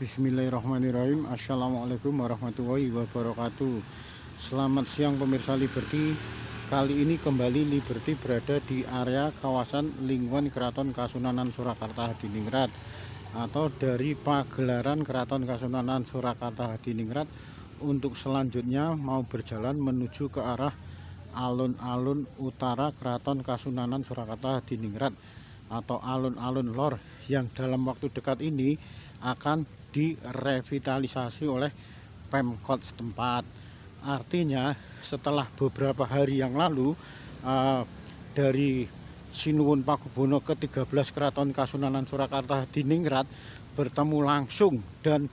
Bismillahirrahmanirrahim. Assalamualaikum warahmatullahi wabarakatuh. Selamat siang pemirsa Liberty. Kali ini kembali Liberty berada di area kawasan lingkungan Keraton Kasunanan Surakarta Hadiningrat, atau dari pagelaran Keraton Kasunanan Surakarta Hadiningrat. Untuk selanjutnya mau berjalan menuju ke arah alun-alun utara Keraton Kasunanan Surakarta Hadiningrat, atau alun-alun lor yang dalam waktu dekat ini akan direvitalisasi oleh Pemkot setempat. Artinya setelah beberapa hari yang lalu dari Sinuwun Pakubono ke-13 Keraton Kasunanan Surakarta Hadiningrat bertemu langsung dan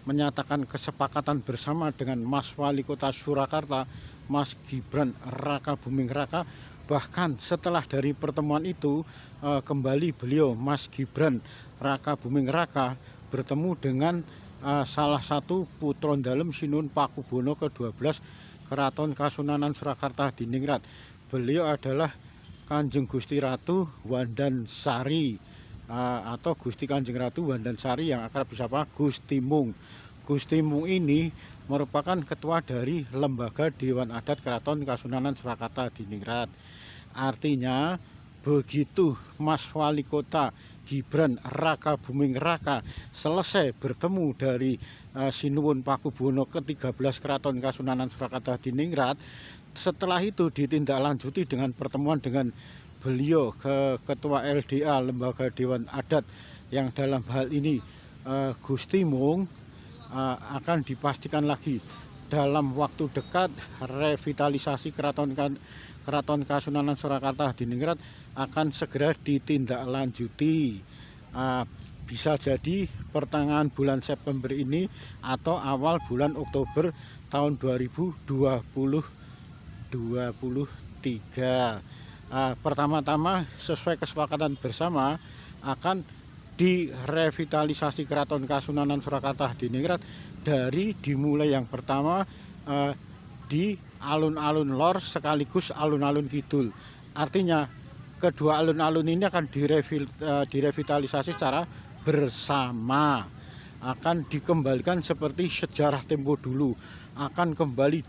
menyatakan kesepakatan bersama dengan Mas Wali Kota Surakarta, Mas Gibran Raka Buming Raka. Bahkan setelah dari pertemuan itu kembali beliau, Mas Gibran Raka Buming Raka, bertemu dengan salah satu putra dalem Sinuwun Pakubono ke-12 Keraton Kasunanan Surakarta Hadiningrat. Beliau adalah Kanjeng Gusti Ratu Wandansari, atau Gusti Kanjeng Ratu Wandansari yang akrab disapa Gusti Mung. Gusti Mung ini merupakan ketua dari Lembaga Dewan Adat Keraton Kasunanan Surakarta Hadiningrat. Artinya begitu Mas Wali Kota Gibran Raka Buming Raka selesai bertemu dari Sinuwun Pakubono ke-13 Keraton Kasunanan Surakarta Hadiningrat, setelah itu ditindaklanjuti dengan pertemuan dengan beliau ke Ketua LDA Lembaga Dewan Adat, yang dalam hal ini Gusti Mung, akan dipastikan lagi dalam waktu dekat revitalisasi Keraton Kasunanan Surakarta Hadiningrat akan segera ditindaklanjuti. Bisa jadi pertengahan bulan September ini atau awal bulan Oktober tahun 2023. Pertama-tama sesuai kesepakatan bersama akan direvitalisasi Keraton Kasunanan Surakarta Hadiningrat dari dimulai yang pertama di alun-alun lor sekaligus alun-alun kidul. Artinya kedua alun-alun ini akan direvitalisasi secara bersama, akan dikembalikan seperti sejarah tempo dulu, akan kembali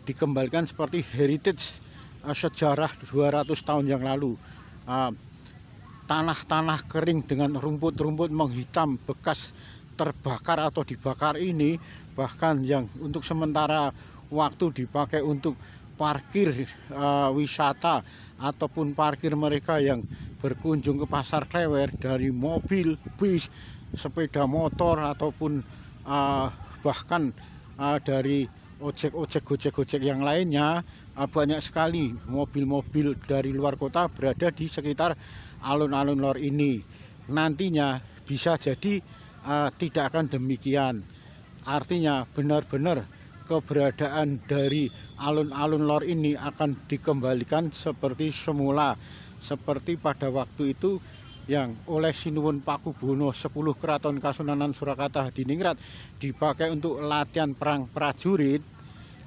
dikembalikan seperti heritage sejarah 200 tahun yang lalu. Tanah-tanah kering dengan rumput-rumput menghitam bekas terbakar atau dibakar ini, bahkan yang untuk sementara waktu dipakai untuk parkir wisata ataupun parkir mereka yang berkunjung ke Pasar Klewer, dari mobil, bis, sepeda motor, ataupun bahkan dari gojek yang lainnya. Banyak sekali mobil-mobil dari luar kota berada di sekitar alun-alun lor ini. Nantinya bisa jadi tidak akan demikian. Artinya benar-benar keberadaan dari alun-alun lor ini akan dikembalikan seperti semula, seperti pada waktu itu yang oleh Sinuwun Pakubono 10 Keraton Kasunanan Surakarta Hadiningrat dipakai untuk latihan perang prajurit,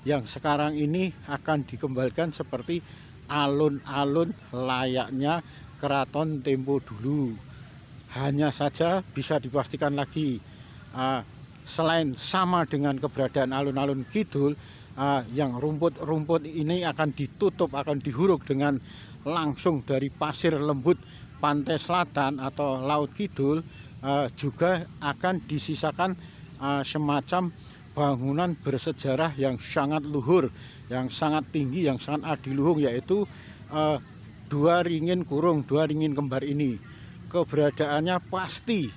yang sekarang ini akan dikembalikan seperti alun-alun layaknya keraton tempo dulu. Hanya saja bisa dipastikan lagi, selain sama dengan keberadaan alun-alun kidul, yang rumput-rumput ini akan ditutup, akan dihuruk dengan langsung dari pasir lembut pantai selatan atau laut kidul. Juga akan disisakan semacam bangunan bersejarah yang sangat luhur, yang sangat tinggi, yang sangat adiluhung, yaitu dua ringin kembar ini. Keberadaannya pasti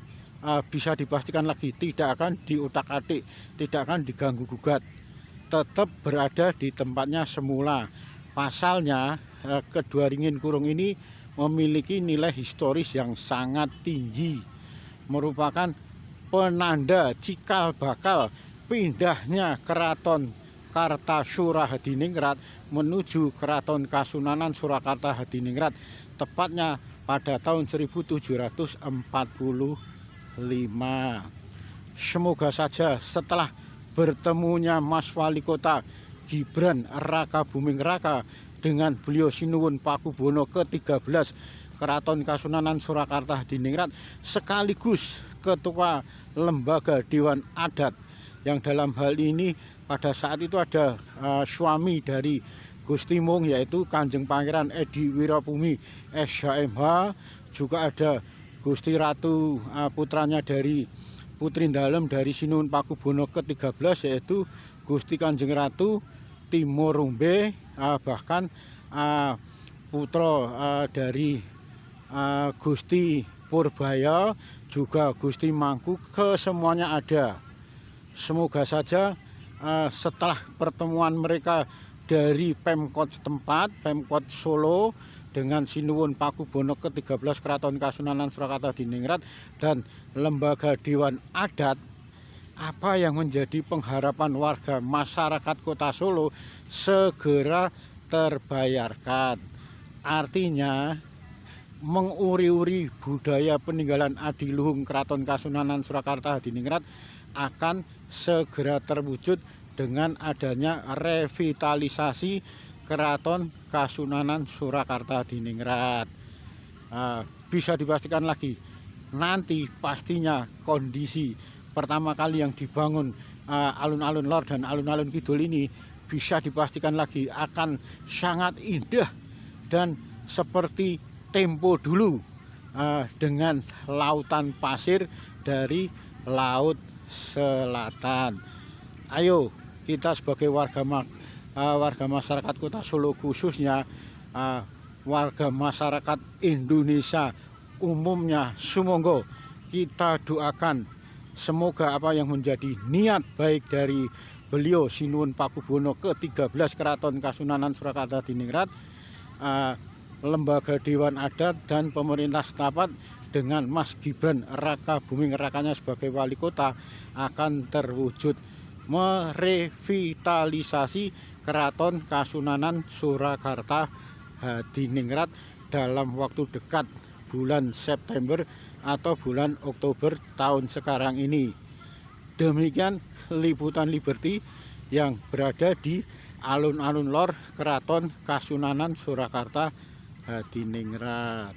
bisa dipastikan lagi tidak akan diutak-atik, tidak akan diganggu gugat, tetap berada di tempatnya semula. Pasalnya kedua ringin kurung ini memiliki nilai historis yang sangat tinggi, merupakan penanda cikal bakal pindahnya Keraton Kartasura Hadiningrat menuju Keraton Kasunanan Surakarta Hadiningrat, tepatnya pada tahun 1745. Semoga saja setelah bertemunya Mas Wali Kota Gibran Raka Buming Raka dengan beliau Sinuwun Pakubono ke-13 Keraton Kasunanan Surakarta Hadiningrat sekaligus Ketua lembaga Dewan Adat, yang dalam hal ini pada saat itu ada suami dari Gusti Mung, yaitu Kanjeng Pangeran Edi Wirabumi SHMH. Juga ada Gusti Ratu, putranya dari Putri Dalem dari Sinuhun Pakubono ke-13, yaitu Gusti Kanjeng Ratu Timurumbe, bahkan putra dari Gusti Purbaya, juga Gusti Mangku, kesemuanya ada. Semoga saja setelah pertemuan mereka dari Pemkot setempat, Pemkot Solo dengan Sinuhun Pakubono ke-13 Keraton Kasunanan Surakarta Diningrat dan lembaga Dewan Adat, apa yang menjadi pengharapan warga masyarakat Kota Solo segera terbayarkan. Artinya menguri-uri budaya peninggalan adiluhung Keraton Kasunanan Surakarta Hadiningrat akan segera terwujud dengan adanya revitalisasi Keraton Kasunanan Surakarta Hadiningrat. Bisa dipastikan lagi, nanti pastinya kondisi pertama kali yang dibangun alun-alun lor dan alun-alun kidul ini bisa dipastikan lagi akan sangat indah dan seperti tempo dulu, dengan lautan pasir dari laut selatan. Ayo kita sebagai warga masyarakat Kota Solo, khususnya warga masyarakat Indonesia umumnya, sumangga kita doakan semoga apa yang menjadi niat baik dari beliau Sinuhun Pakubono ke-13 Keraton Kasunanan Surakarta Diningrat, lembaga Dewan Adat dan pemerintah setempat dengan Mas Gibran Raka Buming Rakanya sebagai wali kota akan terwujud merevitalisasi Keraton Kasunanan Surakarta Hadiningrat dalam waktu dekat, bulan September atau bulan Oktober tahun sekarang ini. Demikian liputan Liberty yang berada di alun-alun lor Keraton Kasunanan Surakarta Hadiningrat.